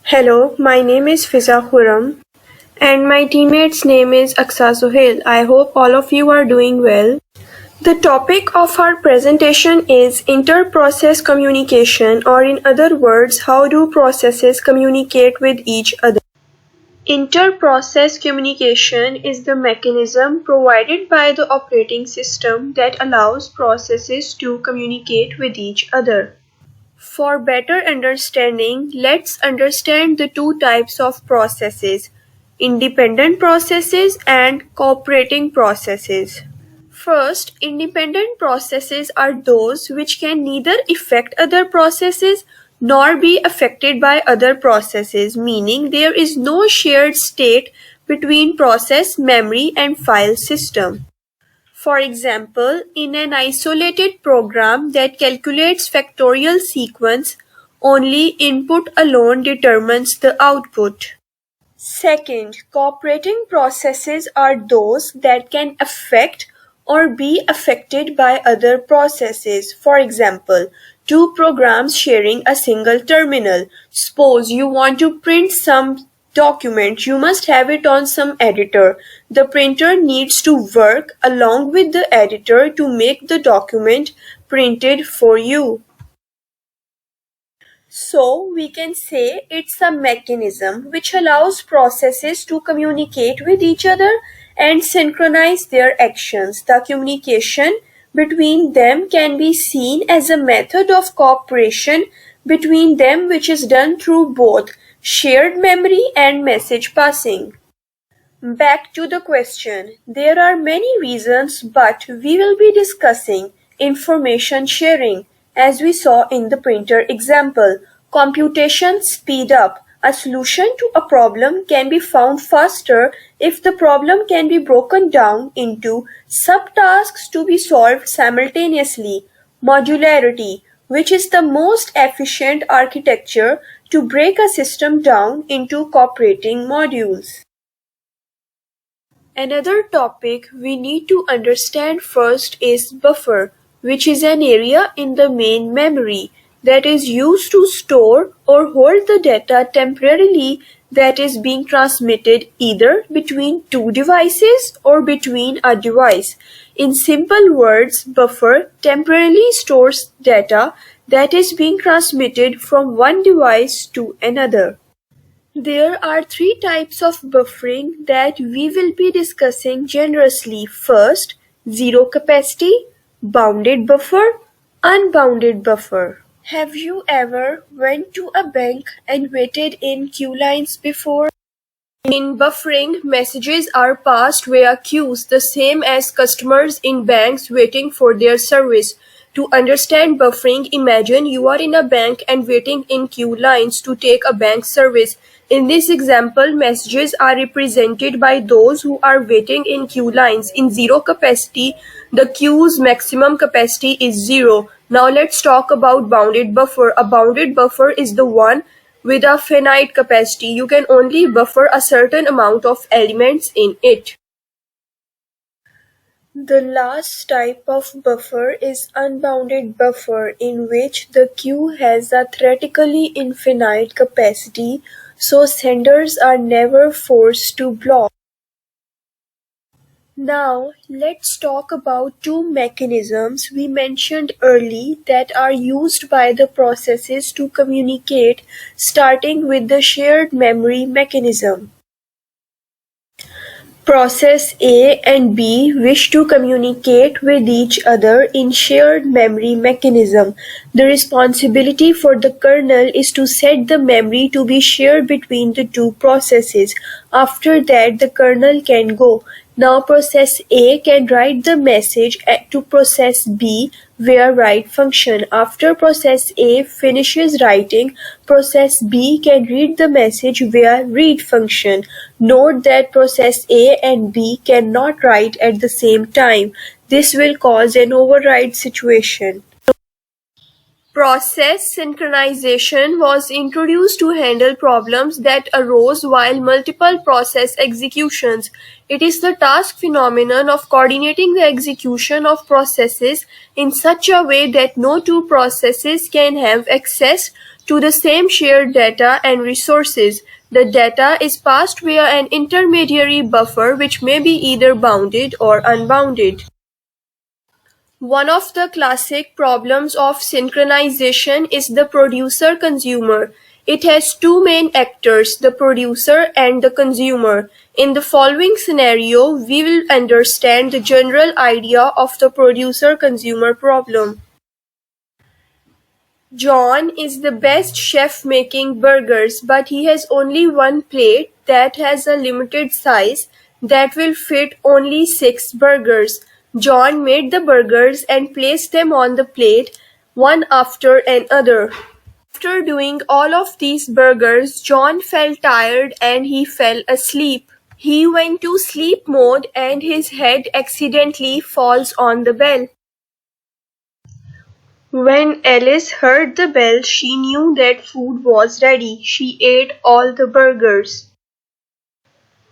Hello, my name is Fiza Khurram and my teammate's name is Aqsa Sohail. I hope all of you are doing well. The topic of our presentation is inter-process communication, or in other words, how do processes communicate with each other. Inter-process communication is the mechanism provided by the operating system that allows processes to communicate with each other. For better understanding, let's understand the two types of processes: independent processes and cooperating processes. First, independent processes are those which can neither affect other processes nor be affected by other processes, meaning there is no shared state between process, memory, and file system. For example, in an isolated program that calculates factorial sequence, only input alone determines the output. Second, cooperating processes are those that can affect or be affected by other processes. For example, two programs sharing a single terminal. Suppose you want to print some document, you must have it on some editor. The printer needs to work along with the editor to make the document printed for you. So we can say it's a mechanism which allows processes to communicate with each other and synchronize their actions. The communication between them can be seen as a method of cooperation between them which is done through both shared memory and message passing. Back to the question. There are many reasons, but we will be discussing information sharing. As we saw in the printer example, computation speed up. A solution to a problem can be found faster if the problem can be broken down into subtasks to be solved simultaneously. Modularity, which is the most efficient architecture to break a system down into cooperating modules. Another topic we need to understand first is buffer, which is an area in the main memory that is used to store or hold the data temporarily that is being transmitted either between two devices or between a device. In simple words, buffer temporarily stores data that is being transmitted from one device to another. There are three types of buffering that we will be discussing generously. First, zero capacity, bounded buffer, unbounded buffer. Have you ever went to a bank and waited in queue lines before? In buffering, messages are passed via queues, the same as customers in banks waiting for their service. To understand buffering, imagine you are in a bank and waiting in queue lines to take a bank service. In this example, messages are represented by those who are waiting in queue lines. In zero capacity, the queue's maximum capacity is zero. Now let's talk about bounded buffer. A bounded buffer is the one with a finite capacity. You can only buffer a certain amount of elements in it. The last type of buffer is unbounded buffer, in which the queue has a theoretically infinite capacity, so senders are never forced to block. Now, let's talk about two mechanisms we mentioned earlier that are used by the processes to communicate, starting with the shared memory mechanism. Process A and B wish to communicate with each other in shared memory mechanism. The responsibility for the kernel is to set the memory to be shared between the two processes. After that, the kernel can go. Now process A can write the message to process B via write function. After process A finishes writing, process B can read the message via read function. Note that process A and B cannot write at the same time. This will cause an override situation. Process synchronization was introduced to handle problems that arose while multiple process executions. It is the task phenomenon of coordinating the execution of processes in such a way that no two processes can have access to the same shared data and resources. The data is passed via an intermediary buffer which may be either bounded or unbounded. One of the classic problems of synchronization is the producer-consumer. It has two main actors, the producer and the consumer. In the following scenario, we will understand the general idea of the producer-consumer problem. John is the best chef making burgers, but he has only one plate that has a limited size that will fit only 6 burgers. John made the burgers and placed them on the plate, one after another. After doing all of these burgers, John felt tired and he fell asleep. He went to sleep mode and his head accidentally falls on the bell. When Alice heard the bell, she knew that food was ready. She ate all the burgers.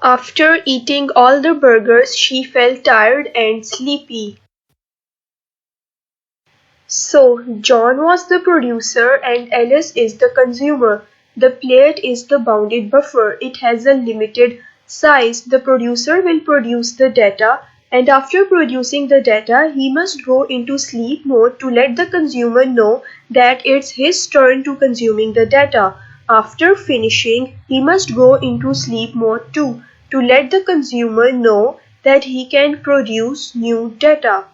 After eating all the burgers, she felt tired and sleepy. So, John was the producer and Alice is the consumer. The plate is the bounded buffer. It has a limited size. The producer will produce the data, and after producing the data, he must go into sleep mode to let the consumer know that it's his turn to consuming the data. After finishing, he must go into sleep mode too, to let the consumer know that he can produce new data.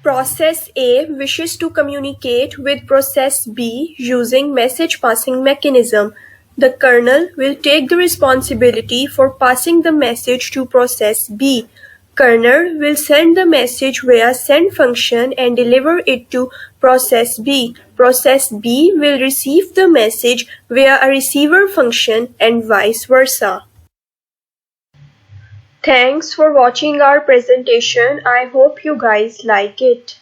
Process A wishes to communicate with Process B using message passing mechanism. The kernel will take the responsibility for passing the message to Process B. Kernel will send the message via send function and deliver it to Process B. Process B will receive the message via a receiver function and vice versa. Thanks for watching our presentation. I hope you guys like it.